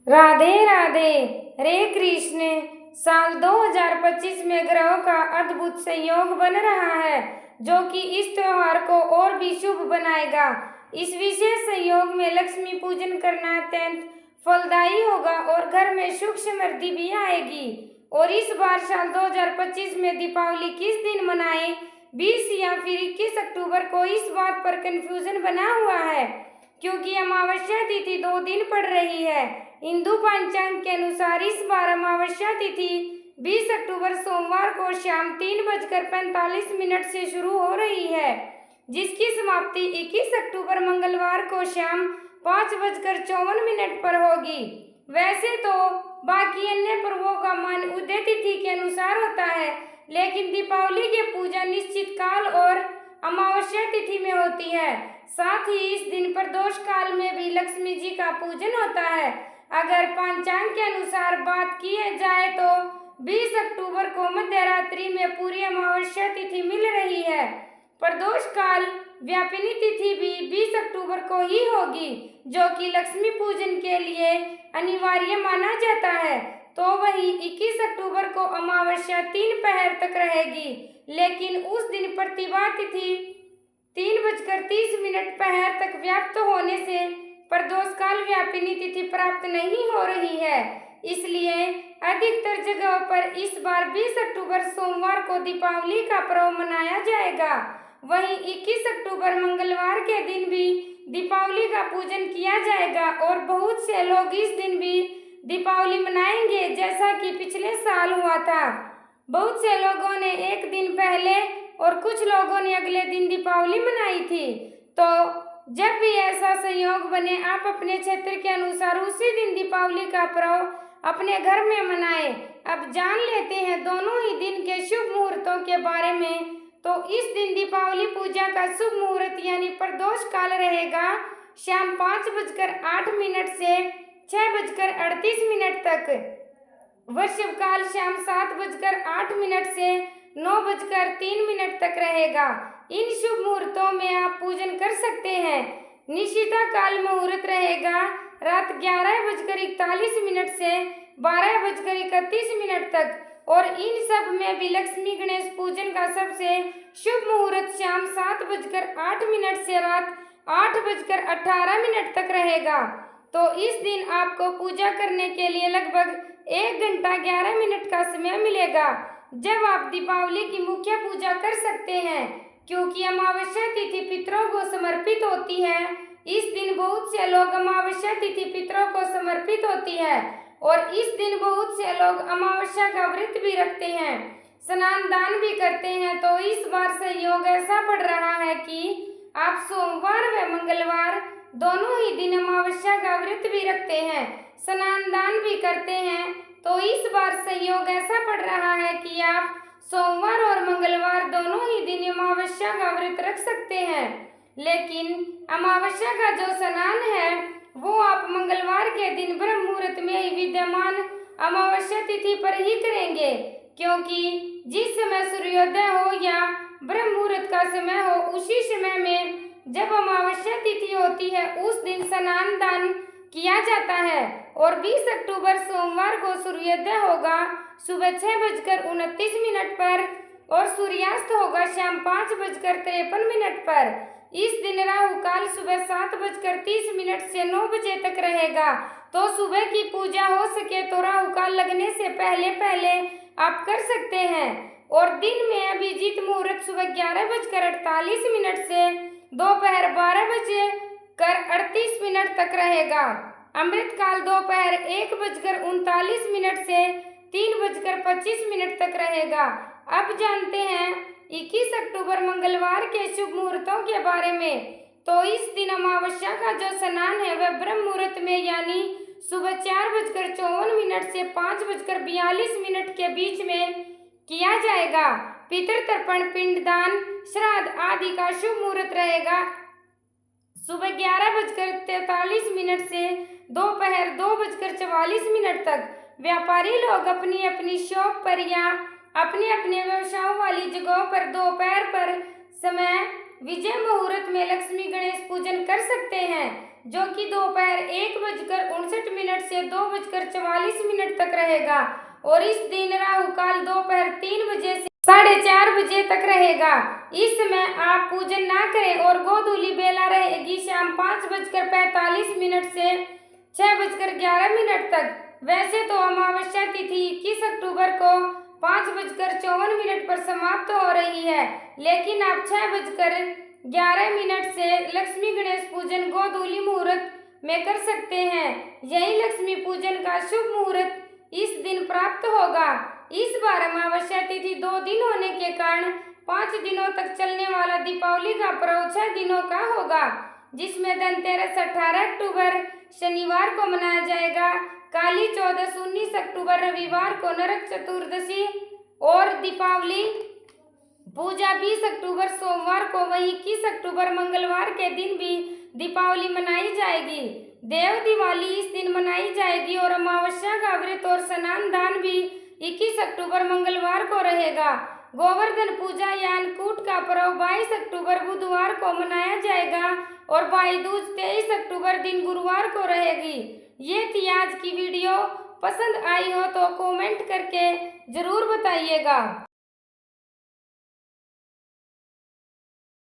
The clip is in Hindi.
राधे राधे। हरे कृष्ण। साल 2025 में ग्रहों का अद्भुत संयोग बन रहा है जो कि इस त्योहार को और भी शुभ बनाएगा। इस विशेष संयोग में लक्ष्मी पूजन करना अत्यंत फलदायी होगा और घर में सुख समृद्धि भी आएगी। और इस बार साल 2025 में दीपावली किस दिन मनाएं, 20 या फिर 21 अक्टूबर को, इस बात पर कंफ्यूजन बना हुआ है क्योंकि अमावस्या तिथि 2 दिन पड़ रही है। हिंदू पंचांग के अनुसार इस बार अमावस्या तिथि 20 अक्टूबर सोमवार को शाम 3:45 से शुरू हो रही है, जिसकी समाप्ति 21 अक्टूबर मंगलवार को शाम 5:54 पर होगी। वैसे तो बाकी अन्य पर्वों का मान उदय तिथि के अनुसार होता है, लेकिन दीपावली की पूजा निश्चित काल और अमावस्या तिथि में होती है। साथ ही इस दिन प्रदोष काल में भी लक्ष्मी जी का पूजन होता है। अगर पंचांग के अनुसार बात की जाए तो 20 अक्टूबर को मध्य रात्रि में पूरी अमावस्या तिथि मिल रही है। प्रदोष काल व्यापिनी तिथि भी 20 अक्टूबर को ही होगी, जो कि लक्ष्मी पूजन के लिए अनिवार्य माना जाता है। तो वही 21 अक्टूबर को अमावस्या 3 पहर तक रहेगी, लेकिन उस दिन प्रतिभा तिथि 3:30 पहर तक व्याप्त होने से प्रदोष काल व्यापिनी तिथि प्राप्त नहीं हो रही है। इसलिए अधिकतर जगहों पर इस बार 20 अक्टूबर सोमवार को दीपावली का पर्व मनाया जाएगा। वहीं 21 अक्टूबर मंगलवार के दिन भी दीपावली का पूजन किया जाएगा और बहुत से लोग इस दिन भी दीपावली मनाएंगे, जैसा कि पिछले साल हुआ था। बहुत से लोगों ने एक दिन पहले और कुछ लोगों ने अगले दिन दीपावली मनाई थी। तो जब भी ऐसा संयोग बने, आप अपने क्षेत्र के अनुसार उसी दिन दीपावली का पर्व अपने घर में मनाएं। अब जान लेते हैं दोनों ही दिन के शुभ मुहूर्तों के बारे में। तो इस दिन दीपावली पूजा का शुभ मुहूर्त यानी प्रदोष काल रहेगा शाम 5:08 से 6:38 तक। वृषभ काल शाम 7:08 से 9:03 तक रहेगा। इन शुभ मुहूर्तों में आप पूजन कर सकते हैं। निशिता काल मुहूर्त रहेगा रात 11:41 से 12:31 तक, और इन सब में भी लक्ष्मी गणेश पूजन का सबसे शुभ मुहूर्त शाम 7:08 से रात 8:18 तक रहेगा। तो इस दिन आपको पूजा करने के लिए लगभग 1 घंटा 11 मिनट का समय मिलेगा, जब आप दीपावली की मुख्य पूजा कर सकते हैं। क्योंकि अमावस्या तिथि पितरों को समर्पित होती है, इस दिन बहुत से लोग अमावस्या तिथि पितरों को समर्पित होती है और इस दिन बहुत से लोग अमावस्या का व्रत भी रखते हैं, स्नान दान भी करते हैं। तो इस बार संयोग ऐसा पड़ रहा है कि आप सोमवार व मंगलवार दोनों ही दिन अमावस्या का व्रत भी रखते हैं, स्नान दान भी करते हैं। तो इस बार संयोग ऐसा पड़ रहा है कि आप सोमवार और मंगलवार दोनों ही दिन अमावस्या का व्रत रख सकते हैं, लेकिन अमावस्या का जो स्नान है वो आप मंगलवार के दिन ब्रह्म मुहूर्त में ही विद्यमान अमावस्या तिथि पर ही करेंगे। क्योंकि जिस समय सूर्योदय हो या ब्रह्म मुहूर्त का समय हो, उसी समय में जब अमावस्या तिथि होती है उस दिन स्नान दान किया जाता है। और 20 अक्टूबर सोमवार को सूर्योदय होगा सुबह 6:29 पर और सूर्यास्त होगा शाम 5:53 पर। इस दिन राहु काल सुबह 7:30 से 9 बजे तक रहेगा। तो सुबह की पूजा हो सके तो राहु काल लगने से पहले पहले आप कर सकते हैं। और दिन में अभिजीत मुहूर्त सुबह 11:48 से दोपहर 12:38 तक रहेगा। अमृत काल दोपहर 1:39 से 3:25 तक रहेगा। अब जानते हैं 21 अक्टूबर मंगलवार के शुभ मुहूर्तों के बारे में। तो इस दिन अमावस्या का जो स्नान है वह ब्रह्म मुहूर्त में यानी सुबह 4:54 से 5:42 के बीच में किया जाएगा। पितृतर्पण, पिंडदान, श्राद्ध आदि का शुभ मुहूर्त रहेगा सुबह 11:43 से दोपहर 2:44 तक। व्यापारी लोग अपनी अपनी शॉप पर या अपने अपने व्यवसायों वाली जगहों पर दोपहर पर समय विजय मुहूर्त में लक्ष्मी गणेश पूजन कर सकते हैं। जो कि दोपहर 1:59 से 2:44 तक रहेगा और इस दिन राहु काल दोपहर 3 बजे से 4:30 बजे तक रहेगा। इस समय आप पूजन ना करें और गोधूली बेला रहेगी शाम 5:45 से 6:11 तक। वैसे तो अमावस्या तिथि 21 अक्टूबर को 5:54 पर समाप्त हो रही है, लेकिन आप 6:11 से लक्ष्मी गणेश पूजन गोधूली मुहूर्त में कर सकते हैं। यही लक्ष्मी पूजन का शुभ मुहूर्त इस दिन प्राप्त होगा। इस बार अमावस्या तिथि 2 दिन होने के कारण 5 दिनों तक चलने वाला दीपावली का पर्व 6 दिनों का होगा, जिसमें धनतेरस 18 अक्टूबर शनिवार को मनाया जाएगा, काली चौदस 19 अक्टूबर रविवार को, नरक चतुर्दशी और दीपावली पूजा 20 अक्टूबर सोमवार को, वहीं 21 अक्टूबर मंगलवार के दिन भी दीपावली मनाई जाएगी। देव दिवाली इस दिन मनाई जाएगी और अमावस्या का व्रत और स्नान दान भी 21 अक्टूबर मंगलवार को रहेगा। गोवर्धन पूजा या अन्नकूट का पर्व 22 अक्टूबर बुधवार को मनाया जाएगा और भाई दूज 23 अक्टूबर दिन गुरुवार को रहेगी। ये थी आज की वीडियो। पसंद आई हो तो कमेंट करके जरूर बताइएगा।